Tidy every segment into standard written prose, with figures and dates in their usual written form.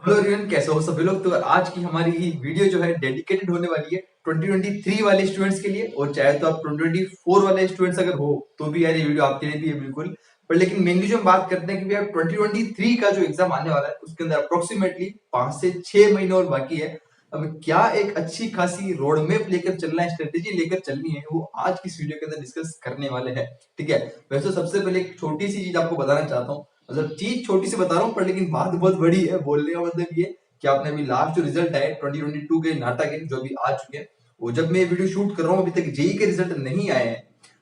Hello everyone, कैसे हो सभी लोग। तो आज की हमारी वीडियो जो है डेडिकेटेड होने वाली है 2023 वाले स्टूडेंट्स के लिए, और चाहे तो आप 2024 वाले स्टूडेंट्स अगर हो तो भी यार ये वीडियो आपके लिए भी है बिल्कुल। पर लेकिन मेनली जो हम बात करते हैं कि यार 2023 का जो एग्जाम आने वाला है उसके अंदर अप्रोक्सीमेटली 5 से 6 महीने और बाकी है। अब क्या एक अच्छी खासी रोड मैप लेकर चलना है, स्ट्रेटेजी लेकर चलनी है, वो आज की इस वीडियो के अंदर डिस्कस करने वाले हैं। ठीक है, वैसे सबसे पहले एक छोटी सी चीज आपको बताना चाहता हूँ। मतलब चीज छोटी सी बता रहा हूँ पर लेकिन बात बहुत बड़ी है। बोलने का मतलब ये कि आपने अभी लास्ट जो रिजल्ट आए 2022 के नाटा के जो भी आ चुके हैं, वो जब मैं ये वीडियो शूट कर रहा हूँ अभी तक जेई के रिजल्ट नहीं आए हैं।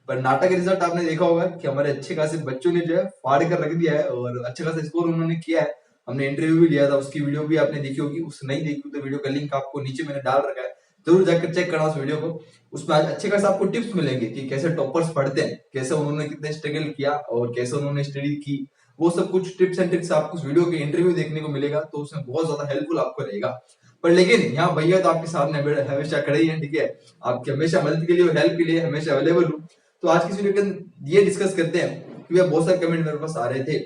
पर नाटा के रिजल्ट आपने देखा होगा कि हमारे अच्छे खासे बच्चों ने जो है फाड़ कर रख दिया है और अच्छा खासा स्कोर उन्होंने किया है। हमने इंटरव्यू भी लिया था, उसकी वीडियो भी आपने देखी होगी। उस नहीं देखी तो वीडियो का लिंक आपको नीचे मैंने डाल रखा है, जरूर जाकर चेक करना उस वीडियो को। उसमें आज अच्छे खासे आपको टिप्स मिलेंगे कि कैसे टॉपर्स पढ़ते हैं, कैसे उन्होंने कितने स्ट्रगल किया और कैसे उन्होंने स्टडी की। वो सब कुछ टिप्स एंड ट्रिक्स आपको उस वीडियो के इंटरव्यू देखने को मिलेगा, तो उसमें बहुत ज्यादा हेल्पफुल आपको रहेगा। पर लेकिन यहाँ भैया तो आपके सामने हमेशा खड़े ही हैं। ठीक है, आपकी हमेशा मदद के लिए, हेल्प के लिए हमेशा अवेलेबल हूँ। तो आज की वीडियो के अंदर ये डिस्कस करते हैं कि भैया बहुत सारे कमेंट मेरे पास आ रहे थे,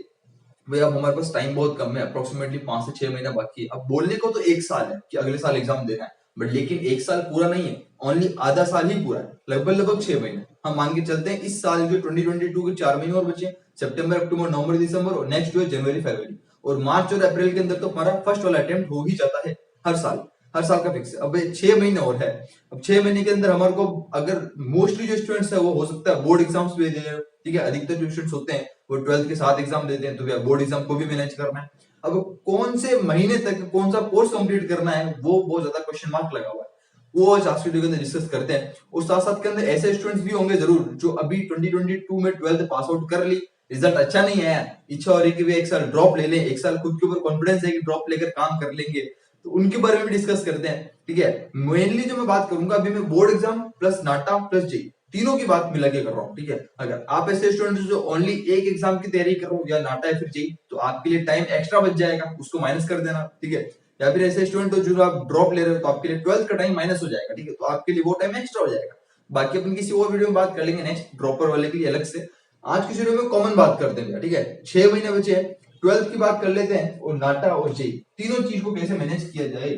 भैया अब हमारे पास टाइम बहुत कम है, अप्रोक्सीमेटली 5 से 6 महीना बाकी है। अब बोलने को तो 1 साल है कि अगले साल एग्जाम देना है, बट लेकिन 1 साल पूरा नहीं है, ओनली आधा साल ही पूरा है, लगभग 6 महीने। हम मान के चलते हैं इस साल जो 2022 के 4 महीने और बचे हैं, सितंबर, अक्टूबर, नवंबर, दिसंबर, और नेक्स्ट जो है जनवरी, फरवरी और मार्च और अप्रैल के अंदर तो हमारा फर्स्ट वाला अटेम्प्ट हो ही जाता है। हर साल, हर साल का फिक्स है। अब 6 महीने और है। अब 6 महीने के अंदर हमारे को, अगर मोस्टली जो स्टूडेंट्स है वो हो सकता है बोर्ड एग्जाम्स भी दे। ठीक है, अधिकतर जो स्टूडेंट्स होते हैं वो 12th के साथ एग्जाम देते हैं, तो भैया बोर्ड एग्जाम को भी मैनेज करना है। अब कौन से महीने तक कौन सा कोर्स कंप्लीट करना है, वो बहुत ज्यादा क्वेश्चन मार्क लगा हुआ है। वो आज आज वीडियो के अंदर डिस्कस करते हैं। और साथ साथ के अंदर ऐसे स्टूडेंट्स भी होंगे जरूर जो अभी 2022 में 12th पास आउट कर ली, रिजल्ट अच्छा नहीं आया, इच्छा हो रही कि वे एक साल ड्रॉप ले लें, एक साल खुद के ऊपर कॉन्फिडेंस है कि ड्रॉप लेकर काम कर लेंगे, तो उनके बारे में भी डिस्कस करते हैं। ठीक है, मेनली जो मैं बात करूंगा अभी मैं बोर्ड एग्जाम प्लस नाटा प्लस जेई तीनों की बात मिला के कर रहा हूँ। ठीक है, अगर आप ऐसे स्टूडेंट जो ओनली एक एग्जाम की तैयारी कर रहे हो, या नाटा या फिर जेई, तो आपके लिए टाइम एक्स्ट्रा बच जाएगा, उसको माइनस कर देना। ठीक है, या फिर ऐसे स्टूडेंट हो जो आप ड्रॉप ले रहे हो, तो आपके लिए 12th का टाइम माइनस हो जाएगा। ठीक है, तो आपके लिए वो टाइम एक्स्ट्रा हो जाएगा। बाकी अपन किसी और वीडियो में बात कर लेंगे नेक्स्ट ड्रॉपर वाले के लिए अलग से। आज की वीडियो में कॉमन बात करते हैं। ठीक है, 6 महीने बचे हैं, 12th की बात कर लेते हैं, और नाटा और जेई तीनों चीज को कैसे मैनेज किया जाए।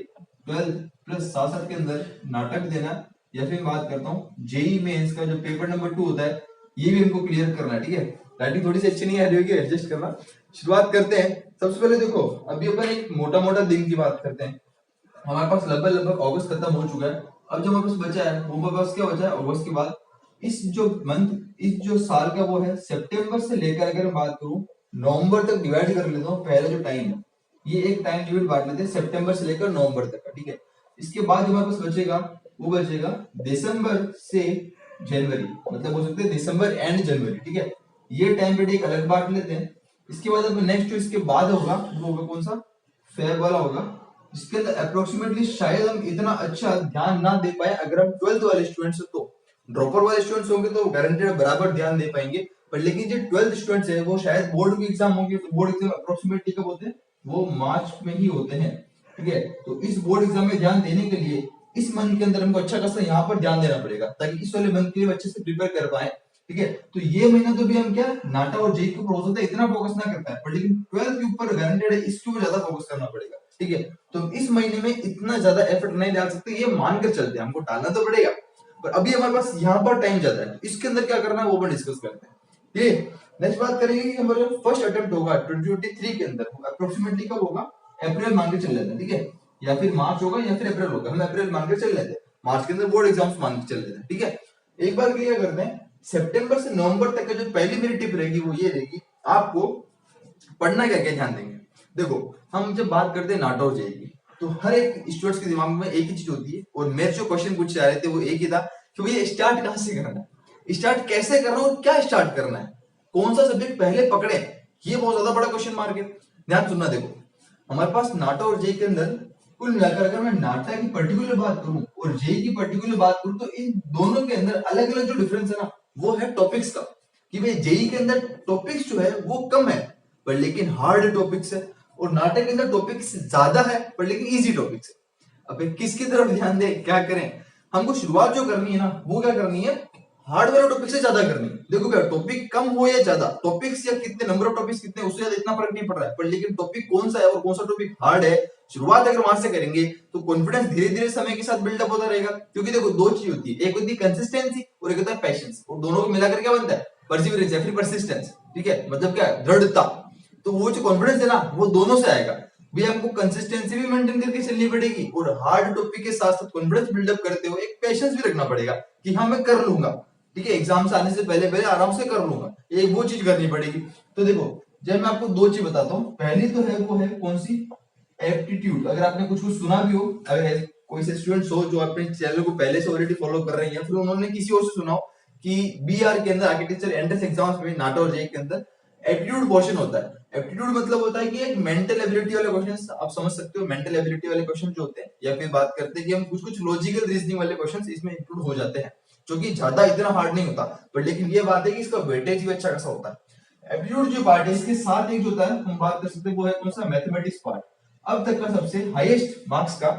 12th प्लस 7 के अंदर नाटक देना, या फिर बात करता हूँ जेई मेंस का जो पेपर नंबर 2 होता है, ये भी हमको क्लियर करना है। ठीक है, राइटिंग थोड़ी सी अच्छी नहीं आ रही होगी, एडजस्ट करना। शुरुआत करते हैं। सबसे पहले देखो, अभी अपन एक मोटा मोटा दिन की बात करते हैं। हमारे पास लगभग अगस्त खत्म हो चुका है। अब जो हमारे पास बचा है वो बस क्या बचा है, अगस्त के बाद इस जो मंथ, इस जो साल का वो है सितंबर से लेकर, अगर मैं बात करूं नवंबर तक डिवाइड कर लेता हूँ। पहले जो टाइम है ये एक टाइम लिमिट बांट लेते हैं सितंबर से लेकर नवंबर तक का। ठीक है, इसके बाद जो हमारे पास बचेगा वो बचेगा दिसंबर से जनवरी, मतलब हो सकते हैं दिसंबर एंड जनवरी। ठीक है, ये टाइम पीरियड एक अलग बांट लेते हैं। इसके बाद अब नेक्स्ट जो इसके बाद होगा वो होगा कौन सा, फेब वाला होगा। इसके अंदर अप्रोक्सीमेटली शायद हम इतना अच्छा ध्यान ना दे पाए अगर हम 12th वाले स्टूडेंट्स, तो ड्रॉपर वाले स्टूडेंट्स होंगे तो गारंटेड बराबर ध्यान दे पाएंगे। पर लेकिन जो 12th स्टूडेंट्स है वो शायद बोर्ड के एग्जाम होंगे, तो बोर्ड एग्जाम अप्रोक्सीमेटली कब होते हैं, वो मार्च में ही होते हैं। ठीक है, तो इस बोर्ड एग्जाम में ध्यान देने के लिए इस मंथ के अंदर हमको अच्छा खासा यहाँ पर ध्यान देना पड़ेगा, ताकि इस वाले मंथ के लिए अच्छे से प्रिपेयर कर पाए। ठीक है, तो ये महीना तो भी हम क्या नाटा और जेई के ऊपर हो सकता है इतना फोकस ना कर पाए, पर लेकिन 12th के ऊपर गारंटेड है इसके ऊपर ज्यादा फोकस करना पड़ेगा। ठीक है, तो इस महीने में इतना ज्यादा एफर्ट नहीं डाल सकते, ये मानकर चलते हैं, हमको डालना तो पड़ेगा, पर अभी हमारे पास यहाँ पर टाइम ज्यादा है, तो इसके अंदर क्या करना है वो अपन डिस्कस करते हैं। ये नेक्स्ट बात करेंगे कि हमारा फर्स्ट अटेम्प्ट होगा 2023 के अंदर, अप्रोक्सीमेटली कब होगा, अप्रैल मान के चल लेते हैं। ठीक है, या फिर मार्च होगा या फिर अप्रैल होगा, हम अप्रैल मान के चल लेते हैं, मार्च के अंदर बोर्ड एग्जाम्स मान के चल लेते हैं। ठीक है, एक बार क्लियर करते हैं, सितंबर से नवंबर तक का जो पहली मेरी टिप रहेगी वो ये रहेगी, आपको पढ़ना क्या क्या ध्यान देंगे। देखो, हम जब बात करते हैं नाटा और जेई की, तो हर एक स्टूडेंट्स के दिमाग में एक ही चीज होती है, और मेरे जो क्वेश्चन पूछे जा रहे थे वो एक ही था कि भैया स्टार्ट कहां से करना है, स्टार्ट कैसे करना है और क्या स्टार्ट करना है, कौन सा सब्जेक्ट पहले पकड़े, ये बहुत ज्यादा बड़ा क्वेश्चन मार्क है। ध्यान सुनना, देखो हमारे पास नाटा और जेई के अंदर कुल मिलाकर अगर मैं नाटा की पर्टिकुलर बात करूं और जेई की पर्टिकुलर बात करूं, तो इन दोनों के अंदर अलग अलग जो डिफरेंस है ना, वो है टॉपिक्स का। कि भाई जेई के अंदर टॉपिक्स जो है वो कम है पर लेकिन हार्ड टॉपिक्स है, और नाटक के अंदर टॉपिक्स ज्यादा है पर लेकिन इजी टॉपिक्स है। अब किसकी तरफ ध्यान दें, क्या करें, हमको शुरुआत जो करनी है ना वो क्या करनी है, हार्ड वाले टॉपिक से ज्यादा करनी है। देखो क्या, टॉपिक कम हो या ज्यादा, टॉपिक्स या कितने नंबर ऑफ टॉपिक्स कितने, उससे ज्यादा इतना फर्क नहीं पड़ रहा है, पर लेकिन टॉपिक कौन सा है और कौन सा टॉपिक हार्ड है, शुरुआत अगर वहां से करेंगे तो कॉन्फिडेंस धीरे धीरे समय के साथ बिल्डअप होता रहेगा। क्योंकि देखो दो चीज होती है, एक होती है कंसिस्टेंसी और एक होता है पैशंस, और दोनों को मिलाकर क्या बनता है, परसिवरेंस या फिर परसिस्टेंस। ठीक है, मतलब क्या, दृढ़ता। तो वो जो कॉन्फिडेंस है ना वो दोनों से आएगा। भी हमको कंसिस्टेंसी भी मेंटेन करके चलनी पड़ेगी और हार्ड टॉपिक के साथ साथ कॉन्फिडेंस बिल्डअप करते हुए एक पेशेंस भी रखना पड़ेगा कि हाँ मैं कर लूंगा। ठीक है, एग्जाम से आने से पहले पहले आराम से कर लूंगा, एक वो चीज करनी पड़ेगी। तो देखो जब मैं आपको दो चीज बताता हूँ, पहली तो है वो है कौन सी, एप्टीट्यूड। अगर आपने कुछ कुछ सुना भी हो, अगर कोई से स्टूडेंट्स हो जो अपने चैनल को पहले से ऑलरेडी फॉलो कर रहे हैं या फिर उन्होंने किसी और से सुना हो कि बीआर के अंदर आर्किटेक्चर एंट्रेंस एग्जाम्स में नाटा और जेईई के अंदर एप्टीट्यूड पोर्शन होता है। एप्टीट्यूड मतलब होता है कि एक मेंटल एबिलिटी वाले क्वेश्चंस, आप समझ सकते हो मेंटल एबिलिटी वाले क्वेश्चन जो होते हैं, या फिर बात करते हैं कि हम कुछ कुछ लॉजिकल रीजनिंग वाले क्वेश्चंस इसमें इंक्लूड हो जाते हैं, जो कि ज्यादा इतना हार्ड नहीं होता, पर लेकिन ये बात है कि इसका वेटेज भी अच्छा खासा होता है। एप्टीट्यूड जो पार्ट है इसके साथ एक जो होता है हम बात कर सकते हैं वो है कौन सा, मैथमेटिक्स पार्ट। अब तक का सबसे हाईएस्ट मार्क्स का,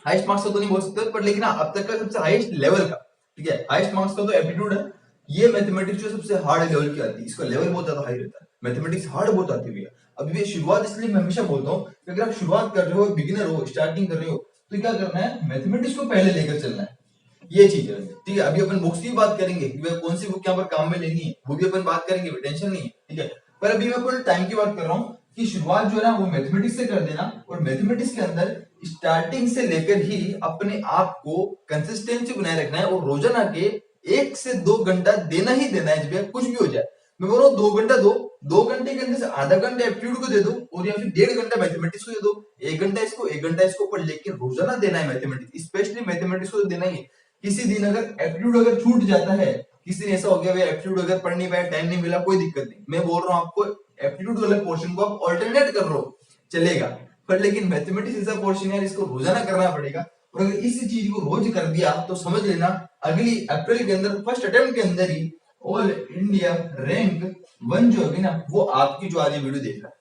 हाईएस्ट मार्क्स का तो नहीं बोल सकते पर लेकिन अब तक का सबसे हाईएस्ट लेवल का, ठीक है, हाईएस्ट मार्क्स का तो एप्टीट्यूड है। ये मैथमेटिक्स जो सबसे हार्ड लेवल की आती है, इसका लेवल बहुत ज्यादा हाई रहता है, मैथमेटिक्स हार्ड बहुत आती है भैया। अभी ये शुरुआत, इसलिए मैं हमेशा बोलता हूँ कि अगर आप शुरुआत कर रहे हो, बिगिनर हो, स्टार्टिंग कर रहे हो, तो क्या करना है, मैथमेटिक्स को पहले लेकर चलना है, ये चीज है। ठीक है, अभी अपन बुक्स की बात करेंगे कि भाई कौन सी बुक यहाँ पर काम में लेनी है, वो भी अपन बात करेंगे, टेंशन नहीं है। ठीक है, पर अभी मैं पूरे टाइम की बात कर रहा हूँ कि शुरुआत जो है ना वो मैथमेटिक्स से कर देना, और मैथमेटिक्स के अंदर स्टार्टिंग से लेकर ही अपने आप को कंसिस्टेंसी बनाए रखना है, और रोजाना के 1 से 2 घंटा देना ही देना है, जब कुछ भी हो जाए। मैं बोल रहा हूँ 2 घंटा दो, 2 घंटे के अंदर से आधा घंटा एप्टीट्यूड को दे दो, और या फिर 1.5 घंटा मैथमेटिक्स को दे दो, 1 घंटा इसको 1 घंटा इसको, पर लेकिन रोजाना देना है मैथमेटिक्स, स्पेशली मैथमेटिक्स को तो देना ही है। किसी दिन अगर एप्टीट्यूड अगर छूट जाता है, किसी दिन ऐसा हो गया भाई एप्टीट्यूड अगर पढ़ नहीं पाया, टाइम नहीं मिला, कोई दिक्कत नहीं, मैं बोल रहा हूँ आपको एप्टीट्यूड वाले पोर्शन को आप ऑल्टरनेट कर लो, चलेगा, पर लेकिन मैथमेटिक्स ऐसा पोर्शन है इसको रोजाना करना पड़ेगा। और अगर इस चीज को रोज कर दिया तो समझ लेना अगली अप्रैल के अंदर फर्स्ट अटेम्प्ट के अंदर ही ऑल इंडिया रैंक 1 जो होगी ना, वो आपकी जो आज वीडियो देख रहा है,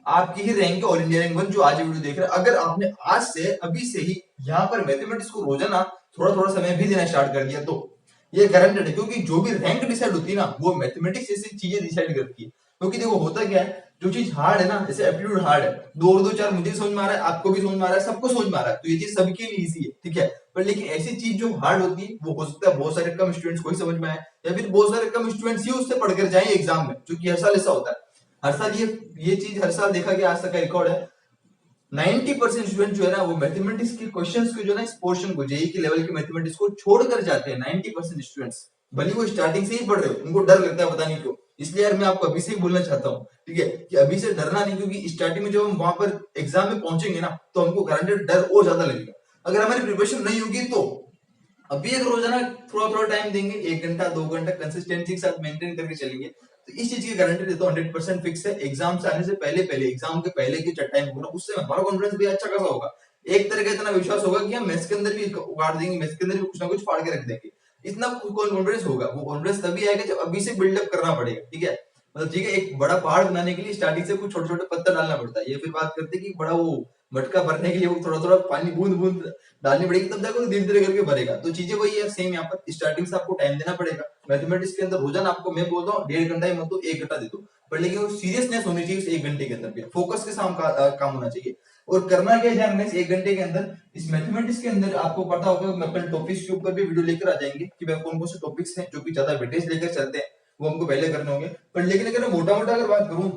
आपकी ही रैंक ऑल इंडिया रैंक 1 जो आज वीडियो देख रहा है, अगर आपने आज से अभी से ही यहाँ पर मैथमेटिक्स को रोजाना थोड़ा थोड़ा समय भी देना स्टार्ट कर दिया, तो ये गारंटेड है। क्योंकि जो भी रैंक डिसाइड होती है ना, वो मैथमेटिक्स जैसी चीजें डिसाइड करती है। क्योंकि देखो होता क्या है, जो चीज हार्ड है ना, जैसे एप्टीट्यूड हार्ड है, 2 और 2 4 मुझे समझ में आ रहा है, आपको भी समझ में आ रहा है, सबको समझ में आ रहा है, तो ये चीज सबके लिए इजी है। ठीक है, पर लेकिन ऐसी चीज जो हार्ड होती है वो हो सकता है बहुत सारे कम स्टूडेंट्स को ही समझ में आए, या फिर बहुत सारे कम स्टूडेंट्स ही उससे पढ़कर जाए एग्जाम में, क्योंकि हर साल ऐसा होता है। हर साल ये चीज हर साल देखा गया, आज तक का रिकॉर्ड है, 90% स्टूडेंट जो है ना वो मैथमेटिक्स के क्वेश्चंस को जो ना, इस पोर्शन को, जेईई के लेवल के मैथमेटिक्स को छोड़कर जाते हैं 90% स्टूडेंट्स। भले वो स्टार्टिंग से ही पढ़ रहे हो, उनको डर लगता है, पता नहीं क्यों। इसलिए यार मैं आपको अभी से ही बोलना चाहता हूँ, ठीक है, कि अभी से डरना नहीं, क्योंकि स्टार्टिंग में जब हम वहां पर एग्जाम में पहुंचेंगे ना, तो हमको गारंटेड डर और ज्यादा लगेगा। अगर हमारी प्रिपरेशन नहीं होगी तो अभी अगर रोजाना थोड़ा थोड़ा टाइम देंगे, 1 घंटा 2 घंटा कंसिस्टेंसी के साथ मेंटेन करके चलेंगे, तो इस चीज की गारंटी देता हूँ 100% फिक्स है। एग्जाम से आने से पहले पहले, एग्जाम के पहले की टाइम होगा, उससे हमारा कॉन्फिडेंस भी अच्छा खासा होगा। एक तरह का इतना विश्वास होगा कि हम मैथ्स के अंदर भी उगाड़ देंगे, मैथ्स के अंदर भी कुछ ना कुछ फाड़ के रख देंगे। इतना कॉन्फिडेंस होगा, वो कॉन्फिडेंस तभी आएगा जब अभी से बिल्डअप करना पड़ेगा। ठीक है, मतलब ठीक है, एक बड़ा पहाड़ बनाने के लिए स्टार्टिंग से कुछ छोटे छोटे पत्थर डालना पड़ता है, ये फिर बात करते हैं कि बड़ा वो मटका भरने के लिए वो थोड़ा थोड़ा पानी बूंद बूंद डालनी पड़ेगी, तब जाकर धीरे धीरे करके भरेगा। तो चीजें वही है, सेम यहाँ पर स्टार्टिंग से आपको टाइम देना पड़ेगा। मैथमेटिक्स के अंदर रोजाना आपको मैं बोलता हूँ 1.5 घंटा ही मत दो, 1 घंटा दे दो, पर लेकिन वो सीरियसनेस होनी चाहिए उस 1 घंटे के अंदर भी, फोकस के साथ काम होना चाहिए। और करना क्या है ध्यान में, इस 1 घंटे के अंदर, इस मैथमेटिक्स के अंदर आपको पता होगा, मैं अपने टॉपिक्स के ऊपर भी वीडियो लेकर आ जाएंगे कि कौन कौन से टॉपिक्स हैं जो कि ज्यादा वेटेज लेकर चलते हैं, वो हमको पहले करने होंगे। पर लेकिन अगर मैं मोटा मोटा अगर बात करूं,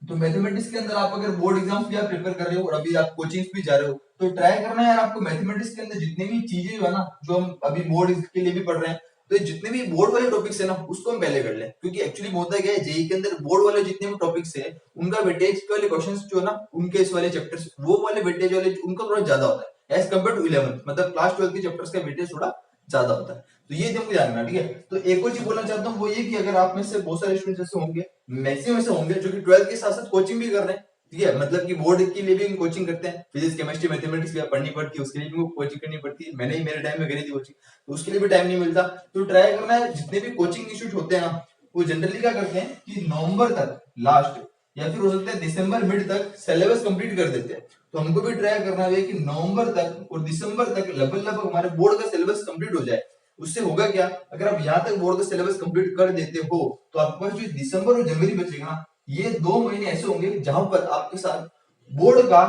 तो मैथमेटिक्स के अंदर आप अगर बोर्ड एग्जाम्स भी आप प्रिपेयर कर रहे हो और अभी आप कोचिंग भी जा रहे हो, तो ट्राई करना है यार आपको मैथमेटिक्स के अंदर जितनी भी चीजें जो है ना, जो हम अभी बोर्ड के लिए भी पढ़ रहे हैं, तो जितने भी बोर्ड वाले टॉपिक्स है ना, उसको हम पहले कर लें। क्योंकि एक्चुअली होता क्या है, जेईई के अंदर बोर्ड वाले जितने भी टॉपिक्स है, उनका वेटेज वाले क्वेश्चंस जो है ना, उनके इस वाले चैप्टर्स, वो वाले वेटेज वाले उनका थोड़ा ज्यादा होता है एज कम्पेयर टू 11, मतलब क्लास 12 के चैप्टर्स का वेटेज थोड़ा ज्यादा होता है। तो ये तुमको जानना, ठीक है। तो एक और चीज बोलना चाहता हूँ, वो ये कि अगर आप में से बहुत सारे स्टूडेंट्स ऐसे होंगे, मैक्सिमम ऐसे होंगे जो कि 12th के साथ साथ कोचिंग भी कर रहे हैं, ठीक है, मतलब कि बोर्ड के लिए भी कोचिंग करते हैं, फिजिक्स केमिस्ट्री मैथमेटिक्स भी पढ़नी पड़ती है, उसके लिए भी कोचिंग करनी पड़ती है। मैंने ही मेरे टाइम में करी थी कोचिंग, तो उसके लिए भी टाइम नहीं मिलता। तो ट्राई करना है, जितने भी कोचिंग इंस्टीट्यूट होते हैं ना, वो जनरली क्या करते हैं कि नवंबर तक लास्ट, या फिर हो सकता है दिसंबर मिड तक सिलेबस कंप्लीट कर देते हैं। तो हमको भी ट्राई करना है कि नवंबर तक और दिसंबर तक लगभग हमारे बोर्ड का सिलेबस कंप्लीट हो जाए। उससे होगा क्या, अगर आप यहाँ तक बोर्ड का सिलेबस कंप्लीट कर देते हो, तो आपके पास जो दिसंबर और जनवरी बचेगा ना, ये 2 महीने ऐसे होंगे जहां पर आपके साथ बोर्ड का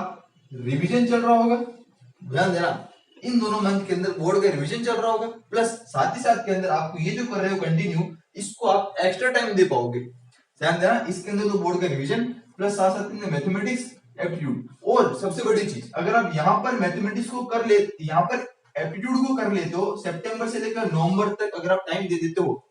रिवीजन चल रहा होगा, ध्यान देना, इन दोनों मंथ के अंदर बोर्ड का रिवीजन चल रहा होगा, प्लस साथ ही साथ के अंदर आपको ये जो कर रहे हो कंटिन्यू, इसको आप एक्स्ट्रा टाइम दे पाओगे। ध्यान देना, इसके अंदर तो बोर्ड का रिवीजन प्लस साथ साथ में मैथमेटिक्स, एप्टीट्यूड, और सबसे बड़ी चीज, अगर आप यहाँ पर मैथमेटिक्स को कर ले, यहाँ पर एप्टीट्यूड को कर लेते हो, सितंबर से लेकर नवंबर तक अगर आप टाइम दे देते हो,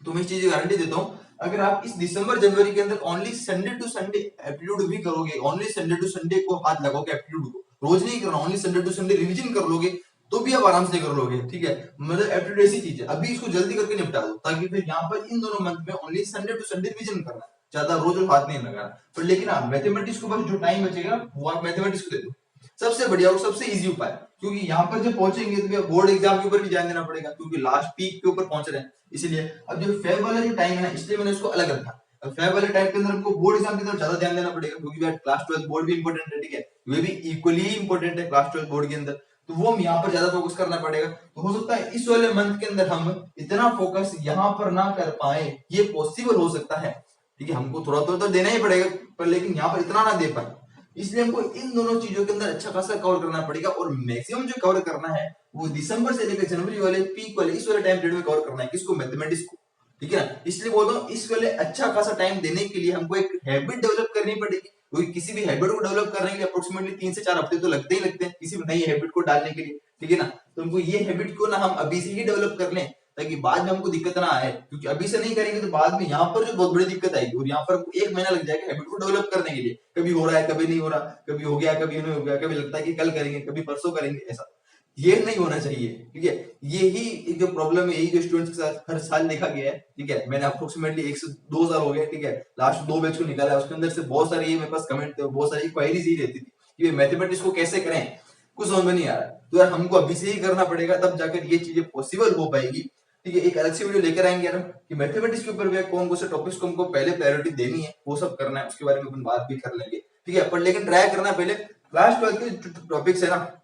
तो मैं इस चीज की गारंटी देता हूँ, अगर आप इस दिसंबर जनवरी के अंदर only Sunday to Sunday aptitude भी करोगे, ओनली संडे टू संडे को हाथ लगाओगे एप्टीट्यूड को, रोज नहीं करना, only Sunday to Sunday revision कर लोगे, तो भी आप आराम से कर लोगे। ठीक है, मतलब एप्टीट्यूड ऐसी चीज है, अभी इसको जल्दी करके निपटा दो, ताकि फिर यहाँ पर इन दोनों मंथ में only Sunday to Sunday revision करना, ज्यादा रोज रोज हाथ नहीं लगाना। पर लेकिन आप मैथमेटिक्स को बस जो टाइम बचेगा वो आप मैथमेटिक्स को दे दो, सबसे बढ़िया और सबसे इजी उपाय, क्योंकि यहाँ पर जब पहुंचेंगे तो बोर्ड एग्जाम के ऊपर भी ध्यान देना पड़ेगा, क्योंकि लास्ट पीक के ऊपर पहुंच रहे हैं। इसलिए अब जो फेब वाला जो टाइम है ना, इसलिए मैंने उसको अलग रखा। अब फेब वाले टाइम के अंदर हमको बोर्ड एग्जाम की तरफ ज्यादा ध्यान देना पड़ेगा, क्योंकि क्लास 12 बोर्ड भी इंपॉर्टेंट है। ठीक है, वे भी इक्वली इंपॉर्टेंट है क्लास 12 बोर्ड के अंदर, तो वो हम यहाँ पर ज्यादा फोकस करना पड़ेगा। तो हो सकता है इस वाले मंथ के अंदर हम इतना फोकस यहाँ पर ना कर पाए, ये पॉसिबल हो सकता है। ठीक है, हमको थोड़ा थोड़ा तो देना ही पड़ेगा, पर लेकिन यहाँ पर इतना ना दे पाए, इसलिए हमको इन दोनों चीजों के अंदर अच्छा खासा कवर करना पड़ेगा। और मैक्सिमम जो कवर करना है वो दिसंबर से लेकर जनवरी वाले पीक वाले इस वाले टाइम पीरियड में कवर करना है, किसको, मैथमेटिक्स को। ठीक है ना, इसलिए बोल रहा हूँ इस वाले अच्छा खासा टाइम देने के लिए हमको एक हैबिट डेवलप करनी पड़ेगी, क्योंकि किसी भी हैबिट को डेवलप करने के लिए अप्रोक्सीमेटली 3 से 4 हफ्ते तो लगते ही लगते हैं किसी भी नई हैबिट को डालने के लिए। ठीक है ना, तो हमको ये हैबिट को ना हम अभी से ही डेवलप कर लें, ताकि बाद में हमको दिक्कत ना आए, क्योंकि अभी से नहीं करेंगे तो बाद में यहाँ पर जो बहुत बड़ी दिक्कत आएगी, और यहाँ पर 1 महीना लग जाएगा हैबिट को डेवलप करने के लिए, कभी हो रहा है कभी नहीं हो रहा, कभी हो गया कभी नहीं हो गया, कभी लगता है कि कल करेंगे कभी परसों करेंगे, ऐसा ये नहीं होना चाहिए। ठीक है, यही जो प्रॉब्लम है, यही जो स्टूडेंट्स के साथ हर साल देखा गया है। ठीक है, मैंने अप्रोक्सीमेटली 1 से 2 साल हो गए, ठीक है, लास्ट 2 बैच को निकाला, उसके अंदर से बहुत सारे ये मेरे पास कमेंट थे, बहुत सारी क्वेरीज ही रहती थी कि मैथमेटिक्स को कैसे करें, कुछ समझ में नहीं आ रहा। तो यार हमको अभी से ही करना पड़ेगा, तब जाकर ये चीजें पॉसिबल हो पाएगी। ठीक है, एक अलग से वीडियो लेकर आएंगे यार हम कि मैथमेटिक्स के ऊपर भी कौन कौन से टॉपिक्स को हमको पहले प्रायोरिटी देनी है, वो सब करना है, उसके बारे में अपन बात भी कर लेंगे। ठीक है, पर लेकिन ट्राई करना पहले क्लास 12 के जो टॉपिक्स है ना,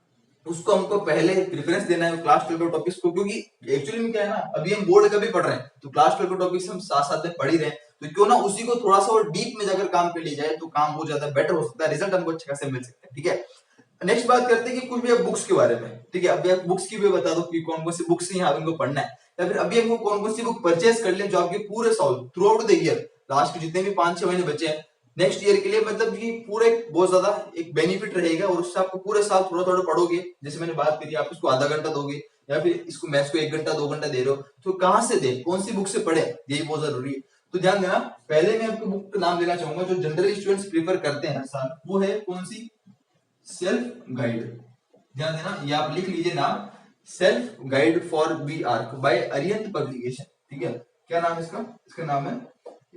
उसको हमको पहले प्रेफरेंस देना है क्लास 12 के टॉपिक्स को, क्योंकि एक्चुअली में क्या है ना, अभी हम बोर्ड का भी पढ़ रहे हैं, तो क्लास 12 के टॉपिक्स हम साथ साथ में पढ़ ही रहे हैं, तो क्यों ना उसी को थोड़ा सा और डीप में जाकर काम कर लिया जाए, तो काम बहुत ज्यादा बेटर हो सकता है, रिजल्ट हमको अच्छे खासे मिल सकते हैं। ठीक है, नेक्स्ट बात करते हैं कि कुछ भी बुक्स के बारे में। ठीक है, अभी आप बुक्स की भी बता दो कि कौन कौन सी बुक्स यहाँ हमको पढ़ना है, या फिर अभी हमको कौन कौन सी बुक परचेस कर ले जो आपके पूरे साल through out the year, last के जितने भी 5-6 महीने बचे हैं नेक्स्ट ईयर के लिए, मतलब कि पूरे बहुत ज्यादा एक बेनिफिट रहेगा, और उससे आपको पूरे साल थोड़ा थोड़ा पढ़ोगे। जैसे मैंने बात करी, आप इसको आधा घंटा दोगे, या फिर इसको मैथ्स को 1 घंटा 2 घंटा दे रहे हो, तो कहाँ से दे, कौन सी बुक से पढ़े, यही बहुत जरूरी है। तो ध्यान देना, पहले मैं आपको बुक का नाम देना चाहूंगा जो जनरली स्टूडेंट्स प्रीफर करते हैं हर साल, वो है कौन सी, सेल्फ गाइड। ध्यान देना, ये आप लिख लीजिए नाम, self guide for B Arch by Arihant publication. ठीक है, क्या नाम है इसका, इसका नाम है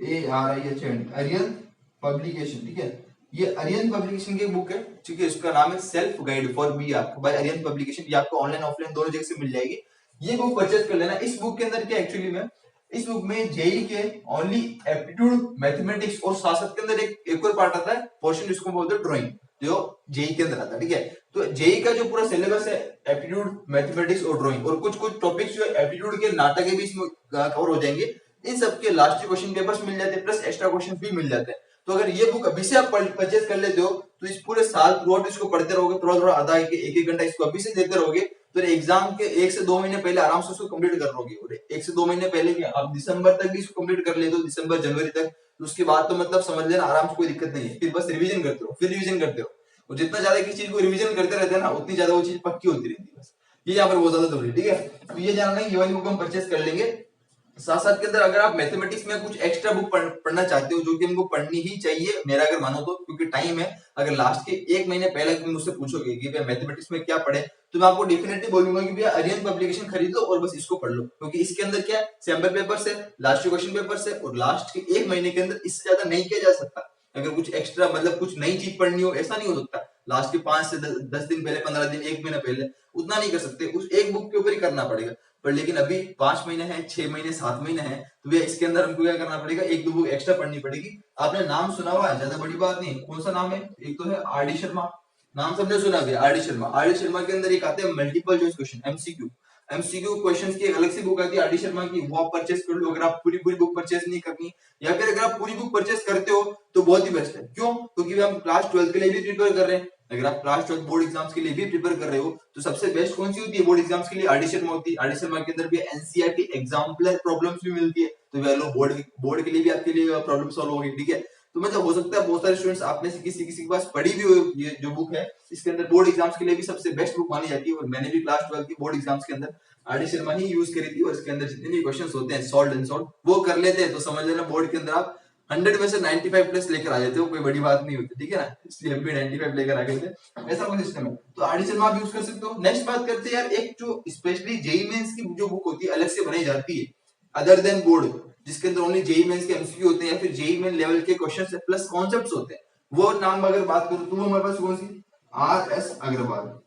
ARIHNT, अरिहंत पब्लिकेशन। ठीक है, ये अरिहंत पब्लिकेशन की बुक है। ठीक है, इसका नाम है self guide for B Arch by Arihant publication. ये आपको ऑनलाइन ऑफलाइन दोनों जगह से मिल जाएगी, ये बुक परचेज कर लेना। इस बुक के अंदर क्या एक्चुअली में, इस बुक में जेई के ओनली एप्टीट्यूड, मैथमेटिक्स और साथ साथ के अंदर एक और पार्ट आता है पोर्शन, जिसको बोलते हैं ड्राइंग, जो जेई के अंदर आता है। ठीक है, तो जेई का जो पूरा सिलेबस है एप्टीट्यूड, मैथमेटिक्स और ड्राइंग, और कुछ कुछ टॉपिक्स जो एप्टीट्यूड के नाटक के भी इसमें कवर हो जाएंगे। इन सबके लास्ट क्वेश्चन पेपर्स मिल जाते हैं, प्लस एक्स्ट्रा क्वेश्चन भी मिल जाते हैं। तो अगर ये बुक अभी से आप परचेज कर लेते हो, तो इस पूरे साल थ्रू आउट इसको पढ़ते रहोगे, थोड़ा थोड़ा आधा एक घंटा इसको अभी से देते रहोगे, तो एग्जाम के 1 से 2 महीने पहले आराम से उसको कंप्लीट कर लोगे। और 1 से 2 महीने पहले भी आप दिसंबर तक भी इसको कंप्लीट कर लेते हो, दिसंबर जनवरी तक, तो उसके बाद तो मतलब समझ लेना आराम से, कोई दिक्कत नहीं है। फिर बस रिवीजन करते हो, फिर रिवीजन करते हो, और जितना ज्यादा किसी चीज को रिवीजन करते रहते हैं ना, उतनी ज्यादा वो चीज पक्की होती रहती है। बस ये यहाँ पर बहुत ज्यादा जरूरी है। ठीक है, तो ये जानना है, ये वाली बुक हम परचेस कर लेंगे। साथ साथ के अंदर अगर आप मैथमेटिक्स में कुछ एक्स्ट्रा बुक पढ़ना चाहते हो, जो कि हमको पढ़नी ही चाहिए मेरा अगर मानो तो, क्योंकि टाइम है, अगर लास्ट के 1 महीने पहले तुम मुझसे पूछोगे कि भैया मैथमेटिक्स में क्या पढ़े, तो मैं आपको डेफिनेटली बोलूंगा कि भैया अरिहंत पब्लिकेशन खरीद लो और बस इसको पढ़ लो, क्योंकि इसके अंदर क्या है, सैंपल पेपर्स है, लास्ट क्वेश्चन पेपर्स है, और लास्ट के 1 महीने के अंदर इससे ज्यादा नहीं किया जा सकता। अगर कुछ एक्स्ट्रा मतलब कुछ नई चीज पढ़नी हो, ऐसा नहीं हो सकता। लास्ट के 5 से 10 दिन पहले, 15 दिन, 1 महीना पहले उतना नहीं कर सकते, उस एक बुक के ऊपर ही करना पड़ेगा। पर लेकिन अभी 5 महीने हैं, 6 महीने, 7 महीने हैं, तो भैया इसके अंदर हमको क्या करना पड़ेगा, 1-2 बुक एक्स्ट्रा पढ़नी पड़ेगी। आपने नाम सुना हुआ है, ज्यादा बड़ी बात नहीं, कौन सा नाम है, एक तो है RD शर्मा, नाम सबने सुना भैया, RD शर्मा। RD शर्मा के अंदर एक आते हैं multiple choice question, MCQ questions की अलग से बुक आती है RD शर्मा की, वो आप परचेस कर लो अगर आप पूरी बुक परचेस नहीं करनी, या फिर अगर आप पूरी बुक परचेस करते हो तो बहुत ही बेस्ट है। क्यों? क्योंकि हम क्लास 12 के लिए भी प्रिपेयर कर रहे हैं, अगर आप क्लास 12 बोर्ड एग्जाम्स के लिए भी प्रिपेयर कर रहे हो तो सबसे बेस्ट कौन सी होती है बोर्ड एग्जाम्स के लिए? आर डी शर्मा होती है। आर डी शर्मा के अंदर भी एनसीईआरटी एग्जाम्पलर प्रॉब्लम्स भी मिलती है, तो वे लो बोर्ड के लिए भी आपके लिए प्रॉब्लम सॉल्व होगी, ठीक है। तो मतलब हो सकता है बहुत सारे स्टूडेंट्स आप में से किसी किसी के पास पढ़ी भी हो ये जो बुक है, इसके अंदर बोर्ड एग्जाम्स के लिए भी सबसे बेस्ट बुक मानी जाती है, और मैंने भी क्लास 12 की बोर्ड एग्जाम्स के अंदर आर डी शर्मा ही यूज करी थी, और इसके अंदर जितने भी क्वेश्चंस होते हैं सॉल्व एंड सॉल्व वो कर लेते हैं तो समझ लेना बोर्ड के अंदर आप 100 में से 95 प्लस लेकर आ जाते हो, कोई बड़ी बात नहीं होती, ठीक है ना। इसलिए हम भी 95 लेकर आ गए थे, ऐसा कोई सिस्टम है। तो आर डी शर्मा आप यूज कर सकते हो। नेक्स्ट बात करते हैं यार, एक जो स्पेशली जेईई मेंस की जो बुक होती है अलग से बनाई जाती है अदर देन बोर्ड, जिसके अंदर ओनली जेईई मेंस के एमसीक्यू होते हैं या फिर जेईई मेन लेवल के क्वेश्चंस प्लस कॉन्सेप्ट्स होते हैं, वो नाम अगर बात करूं तो वो हमारे पास कौन सी? Are S Agarwal.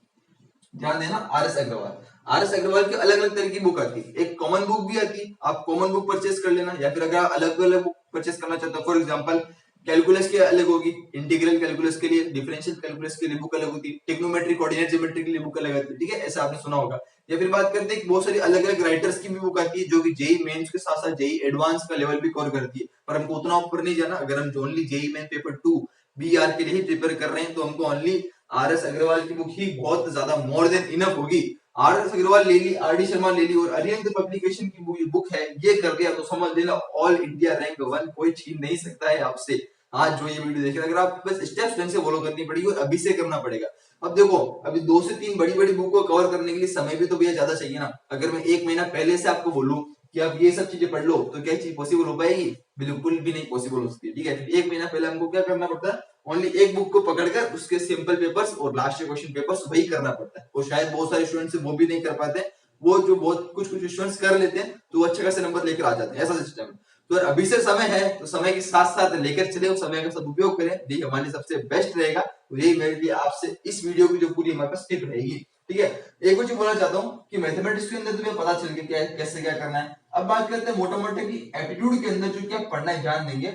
ध्यान देना, R S Agarwal. R S Agarwal की अलग अलग तरह की बुक आती है, एक कॉमन बुक भी आती है, आप कॉमन बुक परचेस कर लेना, या फिर अगर आप अलग अलग बुक परचेस करना चाहते हो, फॉर एग्जांपल कैलकुलस की अलग होगी, इंटीग्रल कैलकुलस के लिए, डिफरेंशियल कैलकुलस के लिए बुक अलग होती है, टेक्नोमेट्री कोऑर्डिनेट ज्योमेट्री के लिए बुक अलग आती है, ठीक है, ऐसा आपने सुना होगा। या फिर बात करते हैं बहुत सारी अलग अलग राइटर्स की भी बुक आती है जो कि जेई मेंस के साथ साथ जेई एडवांस का लेवल भी कवर करती है, पर हमको उतना ऊपर नहीं जाना। अगर हम only JEE Main paper 2 BR के लिए ही प्रिपेयर कर रहे हैं तो हमको ओनली आर एस अग्रवाल की बुक ही बहुत ज्यादा मोर देन इनफ होगी। आर एस अग्रवाल ले ली, आर डी शर्मा ले ली, और अरिहंत पब्लिकेशन की बुक है, ये कर दिया तो समझ लेना ऑल इंडिया रैंक 1 कोई छीन नहीं सकता है आपसे। आज जो ये वीडियो देख रहे हैं, अगर आप बस स्टेप्स ढंग से फॉलो करनी पड़ेगी और अभी से करना पड़ेगा। अब देखो, अभी 2 से 3 बड़ी बड़ी बुक को कवर करने के लिए समय भी तो भैया ज्यादा चाहिए ना। अगर मैं 1 महीना पहले से आपको बोलूं कि आप ये सब चीजें पढ़ लो तो क्या चीज पॉसिबल हो पाएगी? बिल्कुल भी नहीं पॉसिबल हो सकती है, ठीक है। 1 महीना पहले हमको क्या करना पड़ता है? ओनली एक बुक को पकड़कर उसके सिंपल पेपर्स और लास्ट के क्वेश्चन पेपर्स वही करना पड़ता है, और शायद बहुत सारे स्टूडेंट्स वो भी नहीं कर पाते। वो जो बहुत कुछ कुछ स्टूडेंट्स कर लेते हैं तो वो अच्छे खासे नंबर लेकर आ जाते हैं, ऐसा सिस्टम है। तो अभी से समय है तो समय के साथ साथ लेकर चले, उस समय का सदुपयोग करें, यही हमारे लिए सबसे बेस्ट रहेगा। तो यही मेरे लिए आपसे इस वीडियो की जो पूरी हमारे पास टिप रहेगी, ठीक है। एक कुछ बोलना चाहता हूँ कि मैथमेटिक्स के अंदर तुम्हें पता चल गया कैसे क्या करना है। अब बात करते हैं मोटा मोटा की एप्टीट्यूड के अंदर जो क्या पढ़ना है, ध्यान देंगे।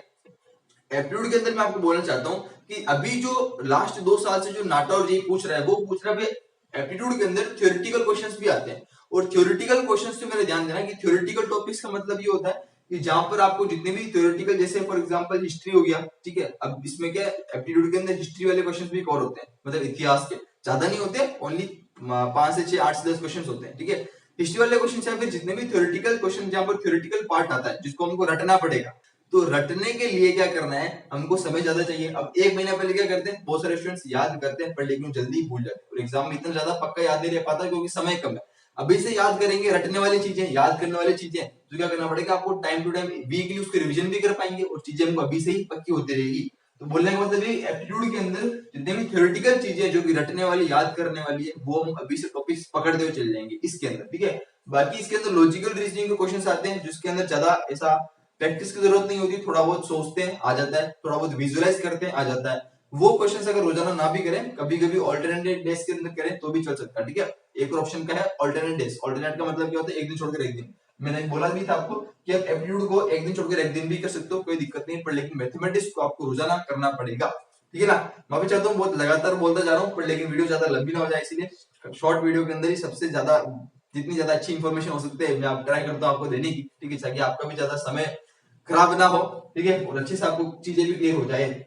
एप्टीट्यूड के अंदर मैं आपको बोलना चाहता हूँ कि अभी जो लास्ट 2 साल से जो नाटा और जेईई पूछ रहा है वो पूछ रहा है एप्टीट्यूड के अंदर थ्योरेटिकल क्वेश्चंस भी आते हैं, और थ्योरेटिकल क्वेश्चंस पे मेरे ध्यान देना कि थ्योरेटिकल टॉपिक्स का मतलब ये होता है कि जहां पर आपको जितने भी थ्योरेटिकल, जैसे फॉर एग्जांपल हिस्ट्री हो गया, ठीक है। अब इसमें क्या एप्टीट्यूड के अंदर हिस्ट्री वाले क्वेश्चंस भी कवर होते हैं, मतलब इतिहास के ज्यादा नहीं होते, ओनली 5 से 6 8 से 10 क्वेश्चंस होते हैं, ठीक है। हिस्ट्री वाले क्वेश्चन या फिर जितने भी थ्योरेटिकल क्वेश्चन जहां पर थ्योरेटिकल पार्ट आता है जिसको हमको रटना पड़ेगा, तो रटने के लिए क्या करना है, हमको समय ज्यादा चाहिए। अब 1 महीना पहले क्या करते हैं, बहुत सारे स्टूडेंट्स याद करते हैं पर लेकिन जल्दी भूल जाते हैं, और एग्जाम में इतना ज्यादा पक्का याद नहीं रह पाता क्योंकि समय कम है। अभी से याद करेंगे रटने वाली चीजें, याद करने वाली चीजें, तो क्या करना पड़ेगा आपको, टाइम टू टाइम वीकली उसके रिवीजन भी कर पाएंगे और चीजें हमको अभी से ही पक्की होती रहेगी। तो बोलने का मतलब ये एप्टीट्यूड के अंदर जितने भी थ्योरेटिकल चीजें जो कि रटने वाली, याद करने वाली है, वो हम अभी से टॉपिक्स पकड़ते हुए चल जाएंगे इसके अंदर, ठीक है। बाकी इसके अंदर लॉजिकल रीजनिंग के क्वेश्चंस आते हैं जिसके अंदर ज्यादा ऐसा प्रैक्टिस की जरूरत नहीं होती, थोड़ा बहुत सोचते हैं आ जाता है, थोड़ा बहुत विजुअलाइज करते हैं आ जाता है। वो क्वेश्चंस अगर रोजाना ना भी करें, कभी कभी ऑल्टरनेट डेज के अंदर करें तो भी चल सकता है, ठीक है। एक और ऑप्शन का है ऑल्टरनेट डेज। ऑल्टरनेट का मतलब क्या होता है, एक दिन छोड़कर एक दिन। मैंने बोला भी था आपको कि आप एप्टीट्यूड को एक दिन छोड़कर एक दिन भी कर सकते हो, कोई दिक्कत नहीं, पर लेकिन मैथमेटिक्स को आपको रोजाना करना पड़ेगा, ठीक है ना। मैं भी चाहता हूँ बहुत लगातार बोलता जा रहा हूँ, पर लेकिन वीडियो ज्यादा लंबी ना हो जाए, इसीलिए शॉर्ट वीडियो के अंदर ही सबसे ज्यादा जितनी ज्यादा अच्छी इन्फॉर्मेशन हो सकती है मैं आप ट्राई करता हूँ आपको देने की, ठीक है, ताकि आपका भी ज्यादा समय खराब ना हो, ठीक है, और अच्छे से आपको चीजें भी क्लियर हो जाए।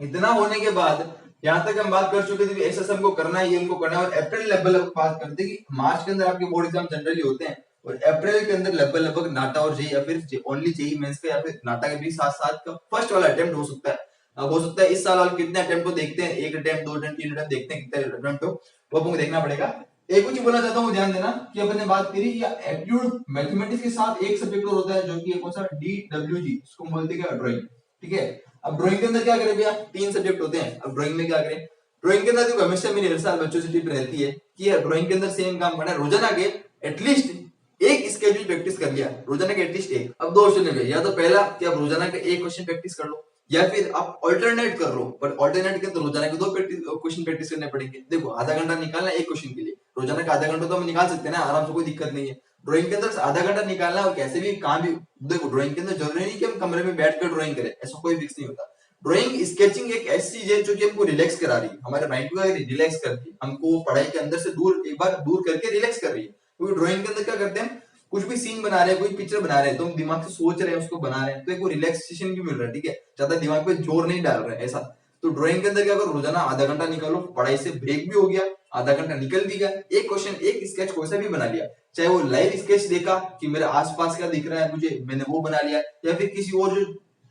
इतना होने के बाद यहाँ तक हम बात कर चुके थे ऐसा हमको करना है, ये हमको करना है। और अप्रैल लगभग बात करते हैं कि मार्च के अंदर आपके बोर्ड एग्जाम जनरली होते हैं, और अप्रैल के अंदर लगभग नाटा और जेईई या फिर ओनली जेईई मेंस का या फिर नाटा के भी साथ साथ का फर्स्ट वाला अटेम्प्ट हो सकता है। अब हो सकता है इस साल वाले कितने अटेम्प्ट को देखते हैं, 1 अटेम्प्ट 2 अटेम्प्ट 3 अटेम्प्ट देखते हैं कितने अटेम्प्ट हो, वो हमको देखना पड़ेगा। एक कुछ बोलना चाहता हूँ, ध्यान देना कि अपन ने बात करी कि एप्टीट्यूड मैथमेटिक्स के साथ एक सब्जेक्ट और होता है जो कि कौन सा, DWG, इसको बोलते हैं ड्राइंग, ठीक है। अब ड्राइंग के अंदर क्या करें भैया, 3 सब्जेक्ट होते हैं। अब ड्राइंग में क्या करें, ड्राइंग के अंदर देखो हमेशा मेरी हर साल बच्चों से टिप रहती है कि यार ड्राइंग के अंदर सेम काम करना है, रोजाना के एटलीस्ट एक स्केड्यूल प्रैक्टिस कर लिया, रोजाना के एटलीस्ट एक। अब 2 ऑप्शन है, या तो पहला कि आप रोजाना का एक क्वेश्चन प्रैक्टिस कर लो, या फिर आप ऑल्टरनेट कर लो, पर ऑल्टरनेट के तो रोजाना के 2 क्वेश्चन प्रैक्टिस करने पड़ेंगे। देखो आधा घंटा निकालना एक क्वेश्चन के लिए, रोजाना का आधा घंटा तो हम निकाल सकते हैं ना आराम से, कोई दिक्कत नहीं है। ड्राइंग के अंदर आधा घंटा निकालना और कैसे भी काम भी, देखो ड्राइंग के अंदर जरूरी नहीं कि हम कमरे में बैठकर ड्राइंग करें, ऐसा कोई फिक्स नहीं होता। ड्राइंग स्केचिंग एक ऐसी चीज है जो कि हमको रिलैक्स करा रही है, हमारे माइंड को रिलैक्स करती है, हमको पढ़ाई के अंदर से दूर एक बार दूर करके रिलैक्स कर रही है। क्योंकि ड्राइंग के अंदर क्या करते हैं, कुछ भी सीन बना रहे हैं, कोई पिक्चर बना रहे हैं तो हम दिमाग से सोच रहे हैं उसको बना रहे हैं, तो एक वो रिलैक्सेशन भी मिल रहा है, ठीक है, ज्यादा दिमाग पे जोर नहीं डाल रहे हैं ऐसा। तो ड्राइंग के अंदर क्या करो, रोजाना आधा घंटा निकालो, पढ़ाई से ब्रेक भी हो गया, आधा घंटा निकल भी गया, एक क्वेश्चन एक स्केच कोई सा भी बना लिया, चाहे वो लाइव स्केच देखा कि मेरे आसपास क्या दिख रहा है मुझे, मैंने वो बना लिया, या फिर किसी और जो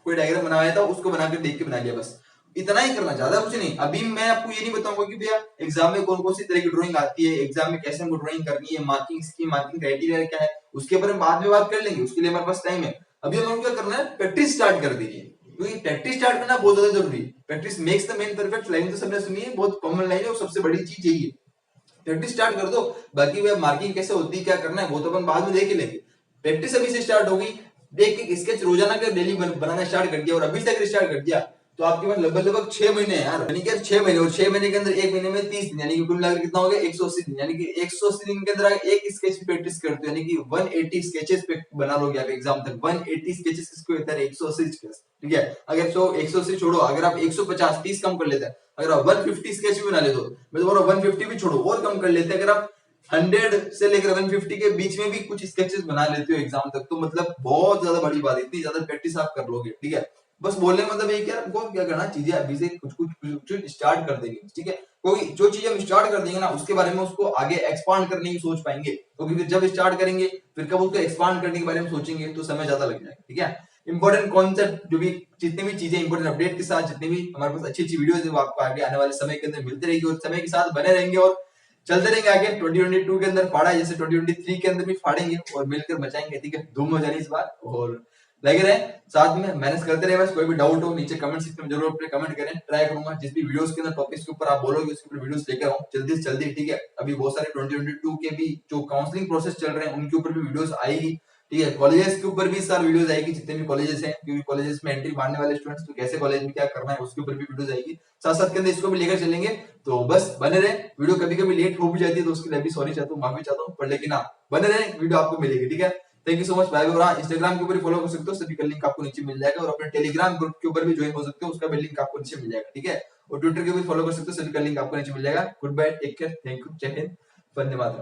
कोई डायग्राम बनाया था उसको बनाकर देख के बना लिया, बस इतना ही करना, ज्यादा कुछ नहीं। अभी मैं आपको ये नहीं बताऊंगा कि भैया एग्जाम में कौन कौन सी तरह की ड्राइंग आती है, एग्जाम में कैसे हमको ड्राइंग करनी है, मार्किंग की मार्किंग क्राइटेरिया क्या है, उसके ऊपर हम बाद में बात कर लेंगे, उसके लिए हमारे पास टाइम है। अभी हमें क्या करना है, प्रैक्टिस स्टार्ट कर दीजिए, क्योंकि प्रैक्टिस स्टार्ट करना बहुत ज्यादा जरूरी है। Practice makes the man perfect, line तो सबने सुनी है, बहुत कॉमन लाइन है और सबसे बड़ी चीज यही है। प्रैक्टिस स्टार्ट कर दो, बाकी वह मार्किंग कैसे होती है क्या करना है वो तो अपन बाद में देख ही लेंगे। प्रैक्टिस अभी से स्टार्ट हो गई, देख के स्केच रोजाना का डेली बनाना स्टार्ट कर दिया और अभी से अगर स्टार्ट कर दिया तो आपके पास लगभग 6 महीने हैं यार, यानी कि 6 महीने, और 6 महीने के अंदर एक महीने में 30 दिन, यानी कि कुल मिलाकर कितना हो गया 180 दिन, यानी कि 180 दिन के अंदर अगर एक स्केच की प्रैक्टिस करते हो यानी कि 180 स्केचेस पे बना लोगे आप एग्जाम तक। 180 स्केचेस किसको कहते हैं, 180 स्केच, ठीक है। अगर 180 छोड़ो, अगर आप 150 30 कम कर लेते हैं, अगर आप 150 स्केच भी बना लेते हो, मैं तो बोल रहा हूं 150 भी छोड़ो और कम कर लेते हैं, अगर आप 100 से लेकर 150 के बीच में भी कुछ स्केचेस बना लेते हो एग्जाम तक, तो मतलब बहुत ज्यादा बड़ी बात है, इतनी ज्यादा प्रैक्टिस आप कर लोगे, ठीक है। बस बोलने मतलब ये क्या, हमको क्या करना, चीजें अभी से कुछ कुछ स्टार्ट कर देंगे, ठीक है। कोई जो चीज हम स्टार्ट कर देंगे ना उसके बारे में उसको आगे एक्सपांड करने की सोच पाएंगे, क्योंकि फिर जब स्टार्ट करेंगे फिर कब उसको एक्सपांड करने के बारे में सोचेंगे तो समय ज्यादा लग जाएगा, ठीक है। इंपॉर्टेंट कॉन्सेप्ट जो भी जितनी भी चीजें इंपॉर्टेंट अपडेट के साथ जितनी भी हमारे पास अच्छी अच्छी वीडियोस है वो आपको आगे आने वाले समय के अंदर मिलती रहेगी और समय के साथ बने रहेंगे और चलते रहेंगे आगे। 2022 के अंदर फाड़ा जैसे 2023 के अंदर भी फाड़ेंगे और मिलकर मचाएंगे, ठीक है। धूम हो जानी इस बार और लगे रहे साथ में, मेहनत करते रहे। बस कोई भी डाउट हो नीचे कमेंट सेक्शन में जरूर अपने कमेंट करें, ट्राई करूंगा जिस भी वीडियोस के अंदर टॉपिक्स के ऊपर आप बोलोगे उसके ऊपर वीडियोस लेकर आऊं जल्दी से जल्दी, ठीक है। अभी बहुत सारे 2022 के भी जो काउंसलिंग प्रोसेस चल रहे हैं उनके ऊपर भी वीडियोस आएगी, ठीक है। कॉलेजेस के ऊपर भी सारी वीडियोस आएगी, जितने भी कॉलेजेस हैं, क्योंकि कॉलेजेस में एंट्री मारने वाले स्टूडेंट्स तो कैसे कॉलेज में क्या करना है उसके ऊपर भी वीडियोस आएगी, साथ साथ के अंदर इसको भी लेकर चलेंगे। तो बस बने रहे, वीडियो कभी कभी लेट हो भी जाती है तो उसके लिए भी सॉरी चाहता हूँ, माफी चाहता हूँ, पर लेकिन हाँ बने रहे, वीडियो आपको मिलेगी, ठीक है। Thank you so much, bye bye. Instagram के ऊपर फॉलो कर सकते हो, सभी का लिंक आपको नीचे मिल जाएगा, और अपने टेलीग्राम ग्रुप के ऊपर भी ज्वाइन हो सकते हो, उसका भी लिंक आपको नीचे मिल जाएगा, ठीक है। और ट्विटर के ऊपर फॉलो कर सकते हो, सभी का लिंक आपको नीचे मिल जाएगा। Good bye, take care, thank you, जय हिंद, वंदे मातरम।